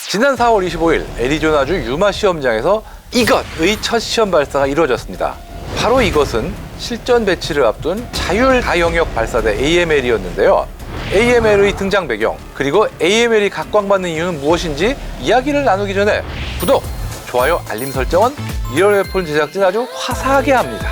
지난 4월 25일 애리조나주 유마 시험장에서 이것의 첫 시험 발사가 이루어졌습니다. 바로 이것은 실전 배치를 앞둔 자율 다영역 발사대 AML이었는데요. AML의 등장 배경, 그리고 AML이 각광받는 이유는 무엇인지 이야기를 나누기 전에 구독, 좋아요, 알림 설정은 리얼웨폰 제작진 아주 화사하게 합니다.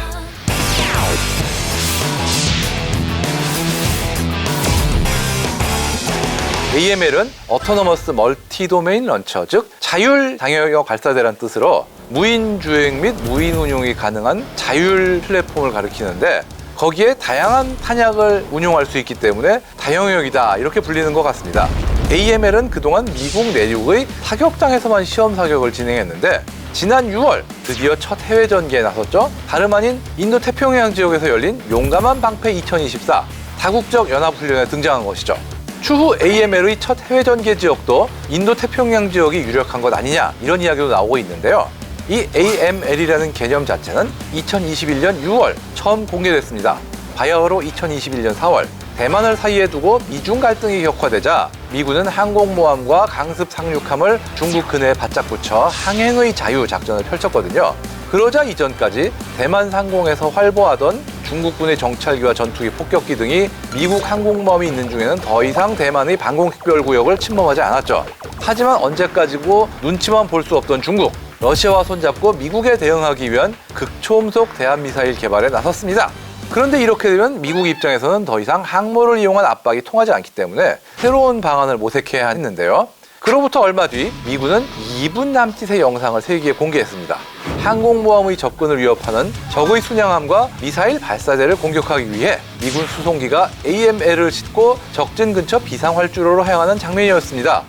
AML은 어토노머스 멀티 도메인 런처, 즉 자율 다영역 발사대란 뜻으로 무인 주행 및 무인 운용이 가능한 자율 플랫폼을 가리키는데, 거기에 다양한 탄약을 운용할 수 있기 때문에 다영역이다 이렇게 불리는 것 같습니다. AML은 그동안 미국 내륙의 사격장에서만 시험 사격을 진행했는데, 지난 6월 드디어 첫 해외 전개에 나섰죠. 다름 아닌 인도 태평양 지역에서 열린 용감한 방패 2024 다국적 연합훈련에 등장한 것이죠. 추후 AML의 첫 해외 전개 지역도 인도 태평양 지역이 유력한 것 아니냐, 이런 이야기도 나오고 있는데요. 이 AML이라는 개념 자체는 2021년 6월 처음 공개됐습니다. 바야흐로 2021년 4월 대만을 사이에 두고 미중 갈등이 격화되자 미군은 항공모함과 강습 상륙함을 중국 근해에 바짝 붙여 항행의 자유 작전을 펼쳤거든요. 그러자 이전까지 대만 상공에서 활보하던 중국군의 정찰기와 전투기, 폭격기 등이 미국 항공모함이 있는 중에는 더 이상 대만의 방공특별구역을 침범하지 않았죠. 하지만 언제까지고 눈치만 볼 수 없던 중국, 러시아와 손잡고 미국에 대응하기 위한 극초음속 대한미사일 개발에 나섰습니다. 그런데 이렇게 되면 미국 입장에서는 더 이상 항모를 이용한 압박이 통하지 않기 때문에 새로운 방안을 모색해야 했는데요. 그로부터 얼마 뒤 미군은 2분 남짓의 영상을 세계에 공개했습니다. 항공모함의 접근을 위협하는 적의 순양함과 미사일 발사대를 공격하기 위해 미군 수송기가 AML을 싣고 적진 근처 비상활주로로 향하는 장면이었습니다.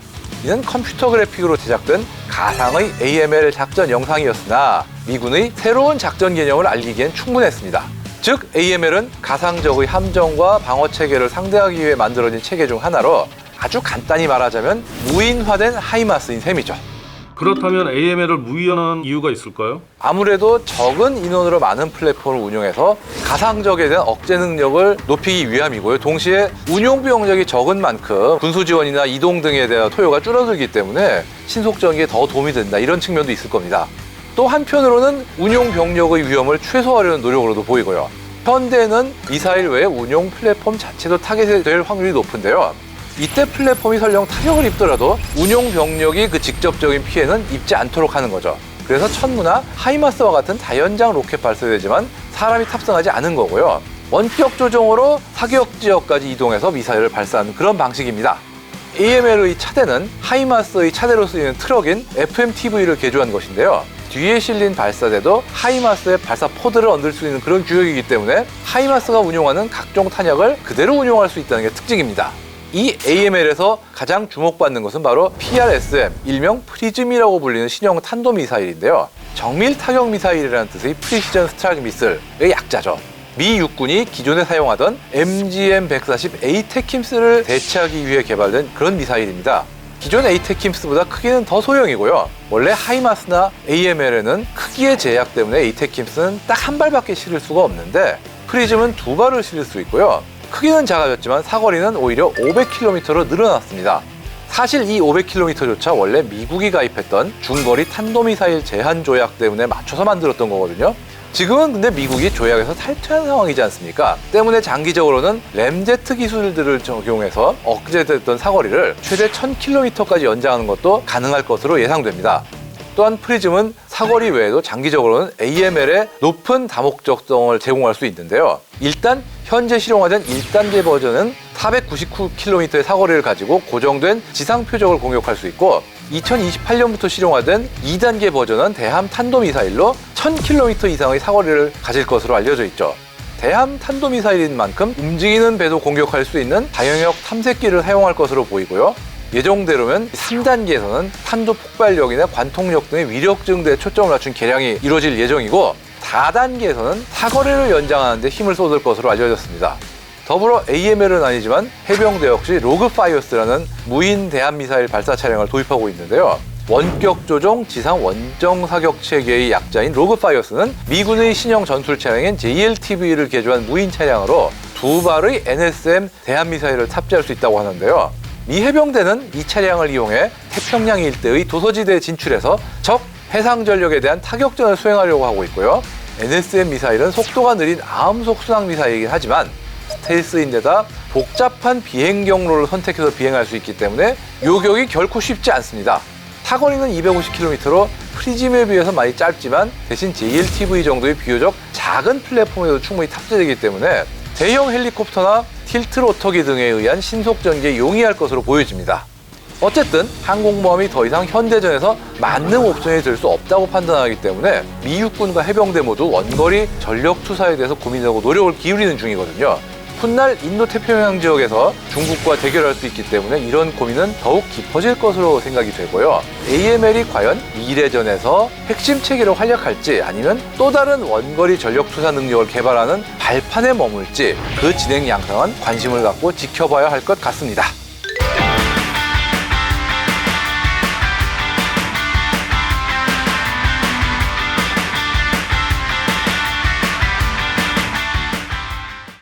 이는 컴퓨터 그래픽으로 제작된 가상의 AML 작전 영상이었으나 미군의 새로운 작전 개념을 알리기엔 충분했습니다. 즉 AML은 가상적의 함정과 방어체계를 상대하기 위해 만들어진 체계 중 하나로, 아주 간단히 말하자면 무인화된 하이마스인 셈이죠. 그렇다면 AML을 무인화한 이유가 있을까요? 아무래도 적은 인원으로 많은 플랫폼을 운용해서 가상적에 대한 억제 능력을 높이기 위함이고요. 동시에 운용 비용력이 적은 만큼 군수 지원이나 이동 등에 대한 토요가 줄어들기 때문에 신속 전개에 더 도움이 된다, 이런 측면도 있을 겁니다. 또 한편으로는 운용 병력의 위험을 최소화하려는 노력으로도 보이고요. 현대는 미사일 외에 운용 플랫폼 자체도 타겟이 될 확률이 높은데요. 이때 플랫폼이 설령 타격을 입더라도 운용 병력이 그 직접적인 피해는 입지 않도록 하는 거죠. 그래서 천무나 하이마스와 같은 다연장 로켓 발사되지만 사람이 탑승하지 않은 거고요. 원격 조종으로 사격 지역까지 이동해서 미사일을 발사하는 그런 방식입니다. AML의 차대는 하이마스의 차대로 쓰이는 트럭인 FMTV를 개조한 것인데요. 뒤에 실린 발사대도 하이마스의 발사 포드를 얹을 수 있는 그런 규격이기 때문에 하이마스가 운용하는 각종 탄약을 그대로 운용할 수 있다는 게 특징입니다. 이 AML에서 가장 주목받는 것은 바로 PRSM, 일명 프리즘이라고 불리는 신형 탄도미사일인데요. 정밀 타격 미사일이라는 뜻의 프리시전 스트라이크 미슬의 약자죠. 미 육군이 기존에 사용하던 MGM-140 에이테킴스를 대체하기 위해 개발된 그런 미사일입니다. 기존 에이테킴스보다 크기는 더 소형이고요. 원래 하이마스나 AML에는 크기의 제약 때문에 에이테킴스는 딱 한 발밖에 실을 수가 없는데, 프리즘은 2발을 실을 수 있고요. 크기는 작아졌지만 사거리는 오히려 500km로 늘어났습니다. 사실 이 500km조차 원래 미국이 가입했던 중거리 탄도미사일 제한 조약 때문에 맞춰서 만들었던 거거든요. 지금은 근데 미국이 조약에서 탈퇴한 상황이지 않습니까? 때문에 장기적으로는 램제트 기술들을 적용해서 억제됐던 사거리를 최대 1000km까지 연장하는 것도 가능할 것으로 예상됩니다. 또한 프리즘은 사거리 외에도 장기적으로는 AML의 높은 다목적성을 제공할 수 있는데요. 일단 현재 실용화된 1단계 버전은 499km의 사거리를 가지고 고정된 지상 표적을 공격할 수 있고, 2028년부터 실용화된 2단계 버전은 대함 탄도미사일로 1000km 이상의 사거리를 가질 것으로 알려져 있죠. 대함 탄도미사일인 만큼 움직이는 배도 공격할 수 있는 다영역 탐색기를 사용할 것으로 보이고요. 예정대로면 3단계에서는 탄도 폭발력이나 관통력 등의 위력 증대에 초점을 맞춘 개량이 이루어질 예정이고, 4단계에서는 사거리를 연장하는 데 힘을 쏟을 것으로 알려졌습니다. 더불어 AML은 아니지만 해병대 역시 로그파이어스라는 무인 대한미사일 발사 차량을 도입하고 있는데요. 원격 조종 지상 원정 사격 체계의 약자인 로그파이어스는 미군의 신형 전술 차량인 JLTV를 개조한 무인 차량으로 2발의 NSM 대한미사일을 탑재할 수 있다고 하는데요. 미 해병대는 이 차량을 이용해 태평양 일대의 도서지대에 진출해서 적 해상 전력에 대한 타격전을 수행하려고 하고 있고요. NSM 미사일은 속도가 느린 암속 순항 미사일이긴 하지만 스텔스인데다 복잡한 비행 경로를 선택해서 비행할 수 있기 때문에 요격이 결코 쉽지 않습니다. 타거리는 250km로 프리즘에 비해서 많이 짧지만 대신 JLTV 정도의 비교적 작은 플랫폼에도 충분히 탑재되기 때문에 대형 헬리콥터나 틸트 로터기 등에 의한 신속 전개에 용이할 것으로 보여집니다. 어쨌든 항공모함이 더 이상 현대전에서 만능 옵션이 될 수 없다고 판단하기 때문에 미 육군과 해병대 모두 원거리 전력 투사에 대해서 고민하고 노력을 기울이는 중이거든요. 훗날 인도태평양 지역에서 중국과 대결할 수 있기 때문에 이런 고민은 더욱 깊어질 것으로 생각이 되고요. AML이 과연 미래전에서 핵심 체계로 활약할지 아니면 또 다른 원거리 전력 투사 능력을 개발하는 발판에 머물지 그 진행 양상은 관심을 갖고 지켜봐야 할 것 같습니다.